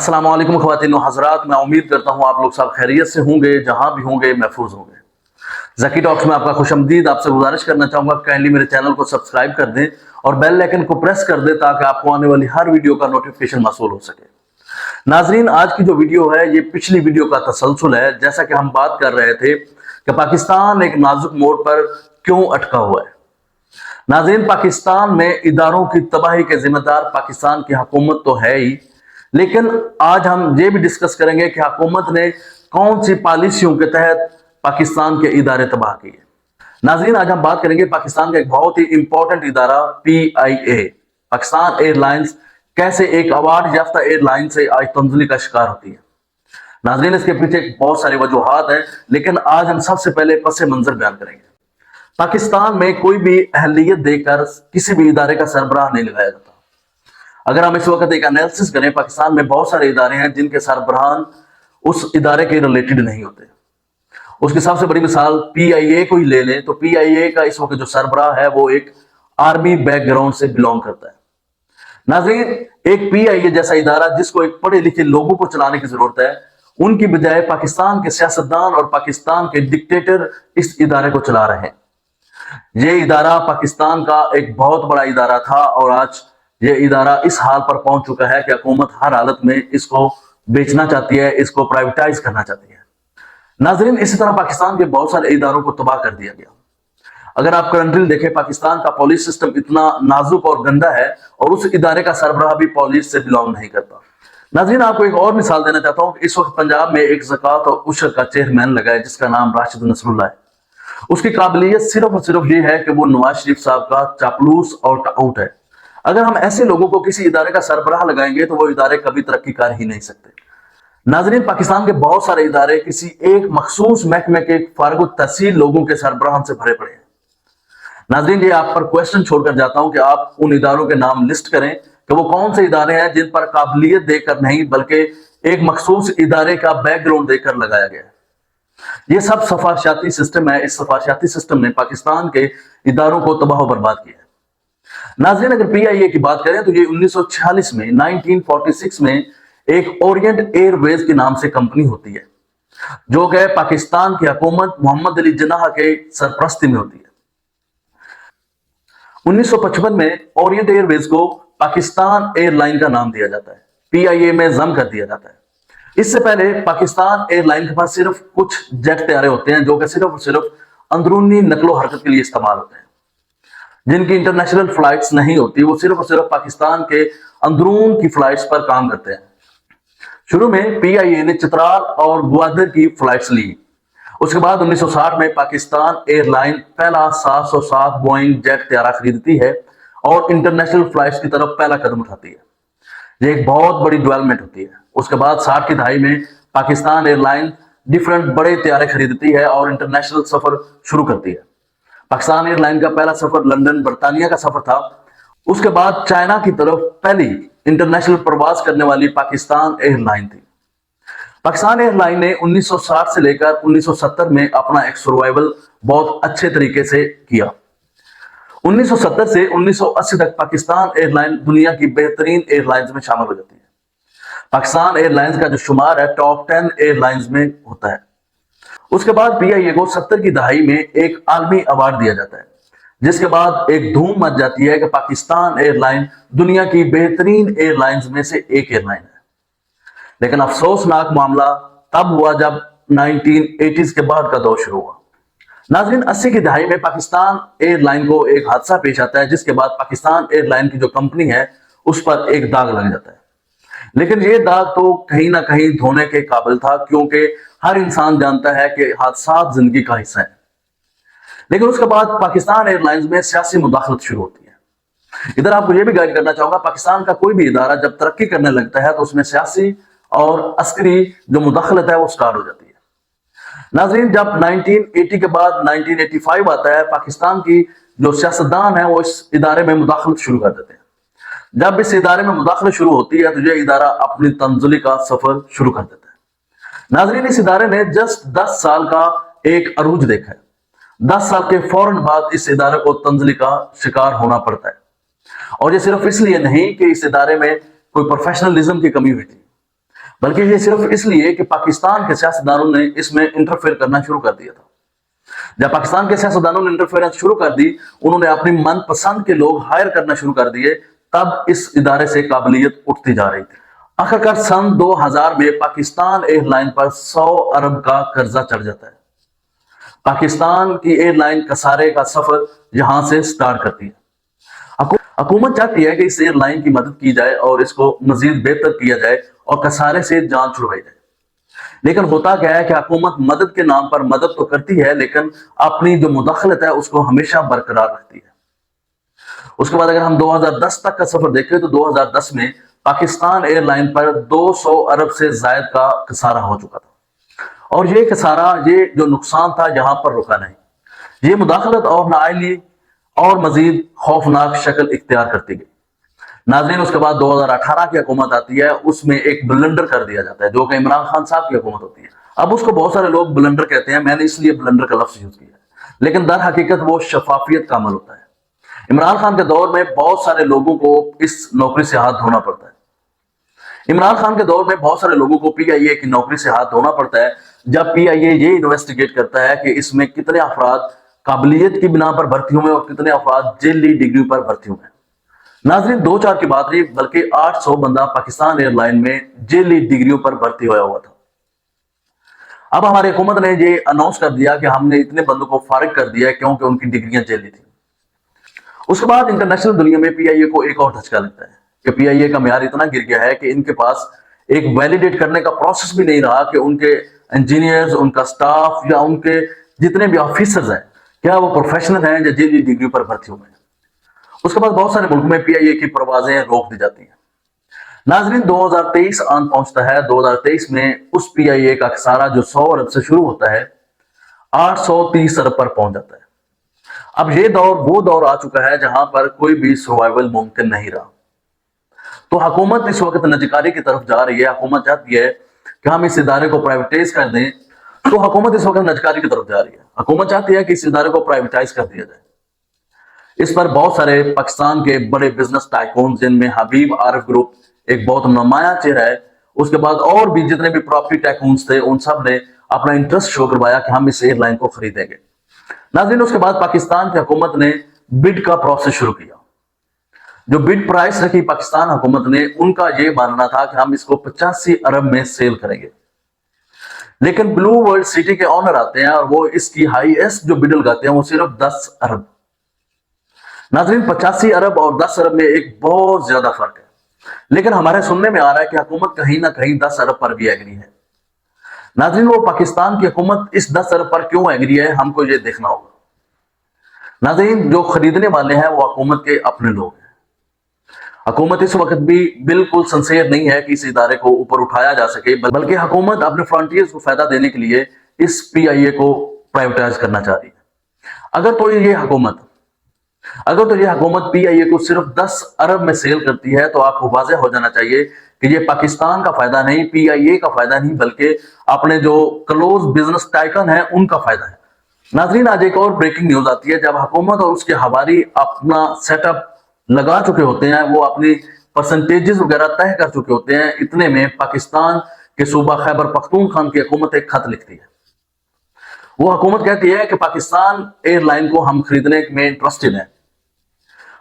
अस्सलाम वालेकुम ख्वातीन व हज़रात, मैं उम्मीद करता हूँ आप लोग सब खैरियत से होंगे, जहाँ भी होंगे महफूज होंगे। ज़की टॉक्स में आपका खुशमदीद। आपसे गुजारिश करना चाहूँगा काइंडली मेरे चैनल को सब्सक्राइब कर दें और बेल आइकन को प्रेस कर दें ताकि आपको आने वाली हर वीडियो का नोटिफिकेशन मौसूल हो सके। नाजरीन, आज की जो वीडियो है ये पिछली वीडियो का तसलसल है। जैसा कि हम बात कर रहे थे कि पाकिस्तान एक नाजुक मोड़ पर क्यों अटका हुआ है। नाज़रीन, पाकिस्तान में इदारों की तबाही के जिम्मेदार पाकिस्तान की हुकूमत तो है ही, लेकिन आज हम ये भी डिस्कस करेंगे कि हुकूमत ने कौन सी पॉलिसियों के तहत पाकिस्तान के इदारे तबाह किए। नाज़रीन, आज हम बात करेंगे पाकिस्तान का एक बहुत ही इंपॉर्टेंट इदारा PIA, पाकिस्तान एयरलाइंस, कैसे एक अवार्ड याफ्ता एयरलाइन से आज तंजली का शिकार होती है। नाज़रीन, इसके पीछे बहुत सारी वजूहात हैं, लेकिन आज हम सबसे पहले पस मंजर बयान करेंगे। पाकिस्तान में कोई भी अहलियत देकर किसी भी इदारे का सरबराह नहीं लगाया जाता। अगर हम इस वक्त एक एनालिसिस करें, पाकिस्तान में बहुत सारे इदारे हैं जिनके सरबराहान उस इदारे के रिलेटेड नहीं होते। उसकी सबसे बड़ी मिसाल PIA को ही ले लें तो PIA का इस वक्त जो सरबराह है वो एक आर्मी बैकग्राउंड से बिलोंग करता है। नाज़रीन, एक PIA जैसा इदारा जिसको एक पढ़े लिखे लोगों को चलाने की जरूरत है, उनकी बजाय पाकिस्तान के सियासतदान और पाकिस्तान के डिक्टेटर इस इदारे को चला रहे हैं। ये इदारा पाकिस्तान का एक बहुत बड़ा इदारा था और आज ये इदारा इस हाल पर पहुंच चुका है कि हुकूमत हर हालत में इसको बेचना चाहती है, इसको प्राइवेटाइज करना चाहती है। नाजरीन, इसी तरह पाकिस्तान के बहुत सारे इदारों को तबाह कर दिया गया। अगर आप करंटली देखें, पाकिस्तान का पुलिस सिस्टम इतना नाजुक और गंदा है और उस इदारे का सरबराह भी पुलिस से बिलोंग नहीं करता। नाजरीन, आपको एक और मिसाल देना चाहता हूँ। इस वक्त पंजाब में एक ज़कात और उशर का चेयरमैन लगा है जिसका नाम राशिद नसरुल्लाह है। उसकी काबिलियत सिर्फ और सिर्फ ये है कि वो नवाज शरीफ साहब का चापलूस और टाउट है। अगर हम ऐसे लोगों को किसी इदारे का सरबराह लगाएंगे तो वो इदारे कभी तरक्की कर ही नहीं सकते। नाजरीन, पाकिस्तान के बहुत सारे इदारे किसी एक मखसूस महकमे के फारग तहसील लोगों के सरबराह से भरे पड़े हैं। नाजरीन, ये आप पर क्वेश्चन छोड़कर जाता हूं कि आप उन इदारों के नाम लिस्ट करें कि वो कौन से इदारे हैं जिन पर काबिलियत देकर नहीं बल्कि एक मखसूस इदारे का बैकग्राउंड देकर लगाया गया है। ये सब सफारशाती सिस्टम है। इस सफारशाती सिस्टम ने पाकिस्तान के इदारों को तबाह बर्बाद किया है। नाज़रीन, अगर PIA की बात करें तो ये 1946 में 1946 में एक ओरिएंट एयरवेज के नाम से कंपनी होती है जो कि पाकिस्तान की हुकूमत मोहम्मद अली जिन्नाह के सरपरस्ती में होती है। 1955 में ओरिएंट एयरवेज को पाकिस्तान एयरलाइन का नाम दिया जाता है, PIA में जम कर दिया जाता है। इससे पहले पाकिस्तान एयरलाइन के पास सिर्फ कुछ जेट तैयारे होते हैं जो कि सिर्फ और सिर्फ अंदरूनी नकलो हरकत के लिए इस्तेमाल होते हैं, जिनकी इंटरनेशनल फ्लाइट्स नहीं होती। वो सिर्फ और सिर्फ पाकिस्तान के अंदरून की फ्लाइट्स पर काम करते हैं। शुरू में PIA ने चित्राल और ग्वादर की फ्लाइट्स ली। उसके बाद 1960 में पाकिस्तान एयरलाइन पहला 707 बोइंग जेट तैयारा खरीदती है और इंटरनेशनल फ्लाइट्स की तरफ पहला कदम उठाती है। ये एक बहुत बड़ी डेवलपमेंट होती है। उसके बाद 60 की दहाई में पाकिस्तान एयरलाइन डिफरेंट बड़े तैयारे खरीदती है और इंटरनेशनल सफर शुरू करती है। पाकिस्तान एयरलाइन का पहला सफर लंदन बर्तानिया का सफर था। उसके बाद चाइना की तरफ पहली इंटरनेशनल प्रवास करने वाली पाकिस्तान एयरलाइन थी। पाकिस्तान एयरलाइन ने 1960 से लेकर 1970 में अपना एक सर्वाइवल बहुत अच्छे तरीके से किया। 1970 से 1980 तक पाकिस्तान एयरलाइन दुनिया की बेहतरीन एयरलाइंस में शामिल हो जाती है। पाकिस्तान एयरलाइंस का जो शुमार है टॉप 10 एयरलाइंस में होता है। उसके बाद PIA को 70 की दहाई में एक आलमी अवार्ड दिया जाता है, जिसके बाद एक धूम मच जाती है कि पाकिस्तान एयरलाइन दुनिया की बेहतरीन एयरलाइंस में से एक एयरलाइन है। लेकिन अफसोसनाक मामला तब हुआ जब 1980s के बाद का दौर शुरू हुआ। नाज़रीन, 80 की दहाई में पाकिस्तान एयरलाइन को एक हादसा पेश आता है जिसके बाद पाकिस्तान एयरलाइन की जो कंपनी है उस पर एक दाग लग जाता है। लेकिन ये दाग तो कहीं ना कहीं धोने के काबिल था, क्योंकि हर इंसान जानता है कि हादसा जिंदगी का हिस्सा है। लेकिन उसके बाद पाकिस्तान एयरलाइंस में सियासी मुदाखलत शुरू होती है। इधर आपको यह भी गाइड करना चाहूंगा, पाकिस्तान का कोई भी इदारा जब तरक्की करने लगता है तो उसमें सियासी और अस्करी जो मुदाखलत है वो स्टार्ट हो जाती है। नाज़रीन, जब 1980 के बाद 1985 आता है, पाकिस्तान की जो सियासतदान है वो इस इदारे में मुदाखलत शुरू कर देते हैं। जब इस इदारे में मुदाखलत शुरू होती है तो यह इदारा अपनी तंजुली का सफर शुरू कर देता है। नाज़रीन, इस इदारे ने जस्ट 10 साल का एक अरूज देखा है। 10 साल के फौरन बाद इस इदारे को तंजुली का शिकार होना पड़ता है। और ये सिर्फ इसलिए नहीं कि इस इदारे में कोई प्रोफेशनलिज्म की कमी हुई थी, बल्कि ये सिर्फ इसलिए कि पाकिस्तान के सियासतदानों ने इसमें इंटरफेयर करना शुरू कर दिया था। जब पाकिस्तान के सियासतदानों ने इंटरफेरेंस शुरू कर दी, उन्होंने अपनी मनपसंद के लोग हायर करना शुरू कर दिए, तब इस इदारे से काबिलियत उठती जा रही थी। आखिरकार सन 2000 में पाकिस्तान एयरलाइन पर 100 अरब का कर्जा चढ़ जाता है। पाकिस्तान की एयरलाइन कसारे का सफर यहां से स्टार्ट करती है। हुकूमत चाहती है कि इस एयरलाइन की मदद की जाए और इसको मजीद बेहतर किया जाए और कसारे से जान छुड़वाई जाए। लेकिन होता क्या है कि हुकूमत मदद के नाम पर मदद तो करती है, लेकिन अपनी जो मुदाखलत है उसको हमेशा बरकरार रखती है। उसके बाद अगर हम 2010 तक का सफर देखें तो 2010 में पाकिस्तान एयरलाइन पर 200 अरब से जायद का कसारा हो चुका था। और ये कसारा, ये जो नुकसान था, यहां पर रुका नहीं। ये मुदाखलत और नाअहली और मजीद खौफनाक शक्ल इख्तियार करती गई। नाज़रीन, उसके बाद 2018 की हुकूमत आती है, उसमें एक ब्लंडर कर दिया जाता है जो कि इमरान खान साहब की हुकूमत होती है। अब उसको बहुत सारे लोग ब्लंडर कहते हैं, मैंने इसलिए ब्लंडर का लफ्ज यूज किया है, लेकिन दर हकीकत वो शफाफियत का अमल होता है। इमरान खान के दौर में बहुत सारे लोगों को इस नौकरी से हाथ धोना पड़ता है। इमरान खान के दौर में बहुत सारे लोगों को PIA की नौकरी से हाथ धोना पड़ता है, जब PIA ये इन्वेस्टिगेट करता है कि इसमें कितने अफराद काबिलियत की बिना पर भर्ती हुए और कितने अफराद जेली डिग्री पर भर्ती हुए। नाज़रीन, 2-4 की बात नहीं बल्कि 800 बंदा पाकिस्तान एयरलाइन में जेली डिग्रियों पर भर्ती होया हुआ था। अब हमारी हुकूमत ने ये अनाउंस कर दिया कि हमने इतने बंदों को फारिग कर दिया है क्योंकि उनकी डिग्रियां जेली थी। उसके बाद इंटरनेशनल दुनिया में PIA को एक और धचका लगता है कि PIA का म्यार इतना गिर गया है कि इनके पास एक वैलिडेट करने का प्रोसेस भी नहीं रहा कि उनके इंजीनियर्स, उनका स्टाफ या उनके जितने भी ऑफिसर्स हैं, क्या वो प्रोफेशनल हैं या जेली डिग्री पर भर्ती हुए हैं। उसके बाद बहुत सारे मुल्क में PIA की परवाजें रोक दी जाती हैं। नाज़रीन, 2023 आन पहुंचता है। 2023 में उस PIA का खसारा जो 100 अरब से शुरू होता है 830 अरब पर पहुंच जाता है। अब ये दौर वो दौर आ चुका है जहां पर कोई भी सर्वाइवल मुमकिन नहीं रहा। तो हुकूमत इस वक्त नजकारी की तरफ जा रही है। हुकूमत चाहती है कि हम इस इदारे को प्राइवेटाइज कर दें, तो हुकूमत इस वक्त नजकारी की तरफ जा रही है। हुकूमत चाहती है कि इस इदारे को प्राइवेटाइज कर दिया जाए। इस पर बहुत सारे पाकिस्तान के बड़े बिजनेस टाइकून, जिनमें हबीब आरिफ ग्रुप एक बहुत नुमाया चेहरा है, उसके बाद और भी जितने भी प्रॉपर्टी टाइकून्स थे, उन सब ने अपना इंटरेस्ट शो करवाया कि हम इस एयरलाइन को खरीदेंगे। नाज़रीन, उसके बाद पाकिस्तान की हुकूमत ने बिड का प्रोसेस शुरू किया। जो बिड प्राइस रखी पाकिस्तान हुकूमत ने, उनका यह मानना था कि हम इसको 85 अरब में सेल करेंगे। लेकिन ब्लू वर्ल्ड सिटी के ऑनर आते हैं और वो इसकी हाईएस्ट जो बिड लगाते हैं वो सिर्फ 10 अरब। नाज़रीन, 85 अरब और 10 अरब में एक बहुत ज्यादा फर्क है। लेकिन हमारे सुनने में आ रहा है कि हुकूमत कहीं ना कहीं 10 अरब पर भी एग्री है। नाज़रीन, वो पाकिस्तान की हुकूमत इस 10 अरब पर क्यों एग्री है, हमको ये देखना होगा। नाज़रीन, जो खरीदने वाले हैं वो हुकूमत के अपने लोग हैं। हुकूमत इस वक्त भी बिल्कुल सिंसियर नहीं है कि इस इदारे को ऊपर उठाया जा सके, बल्कि हुकूमत अपने फ्रंटियर्स को फायदा देने के लिए इस PIA को प्राइवेटाइज करना चाह रही है। अगर तो ये हुकूमत PIA को सिर्फ 10 अरब में सेल करती है, तो आपको वाज़ेह हो जाना चाहिए कि ये पाकिस्तान का फायदा नहीं, PIA का फायदा नहीं, बल्कि अपने जो क्लोज बिजनेस टाइकन है उनका फायदा है। नाज़रीन, आज एक और ब्रेकिंग न्यूज आती है। जब हुकूमत और उसके हवारी अपना सेटअप लगा चुके होते हैं, वो अपनी परसेंटेजेस वगैरह तय कर चुके होते हैं, इतने में पाकिस्तान के सूबा खैबर पख्तूनख्वा की हुकूमत एक खत लिखती है। वो हुकूमत कहती है कि पाकिस्तान एयरलाइन को हम खरीदने में इंटरेस्टेड हैं।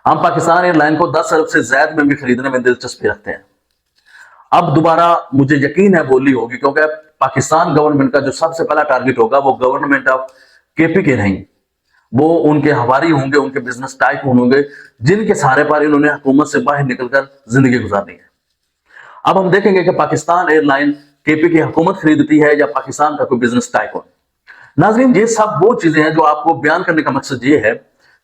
हम पाकिस्तान एयरलाइन को 10 अरब से ज्यादा में भी खरीदने में दिलचस्पी रखते हैं। अब दोबारा मुझे यकीन है बोली होगी, क्योंकि पाकिस्तान गवर्नमेंट का जो सबसे पहला टारगेट होगा वो गवर्नमेंट ऑफ KPK नहीं, वो उनके हवारी होंगे, उनके बिजनेस टाइकून होंगे, जिनके सहारे पर इन्होंने हुकूमत से बाहर निकलकर जिंदगी गुजारनी है। अब हम देखेंगे कि पाकिस्तान एयरलाइन KPK हुकूमत खरीदती है या पाकिस्तान का कोई बिजनेस टाइकून। नाज़रीन, ये सब वो चीजें हैं जो आपको बयान करने का मकसद ये है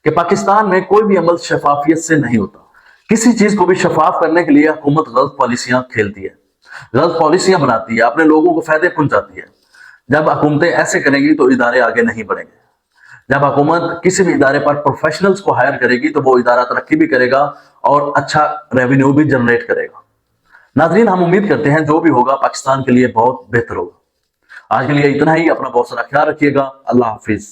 कि पाकिस्तान में कोई भी अमल शफाफियत से नहीं होता। किसी चीज को भी शफाफ करने के लिए हुकूमत गलत पॉलिसियां खेलती है, गलत पॉलिसियां बनाती है, अपने लोगों को फायदे पहुंचाती है। जब हुकूमतें ऐसे करेंगी तो इदारे आगे नहीं बढ़ेंगे। जब हुकूमत किसी भी इदारे पर प्रोफेशनल्स को हायर करेगी तो वो इदारा तरक्की भी करेगा और अच्छा रेवेन्यू भी जनरेट करेगा। नाज़रीन, हम उम्मीद करते हैं जो भी होगा पाकिस्तान के लिए बहुत बेहतर होगा। आज के लिए इतना ही। अपना बहुत सारा ख्याल रखिएगा। अल्लाह हाफिज।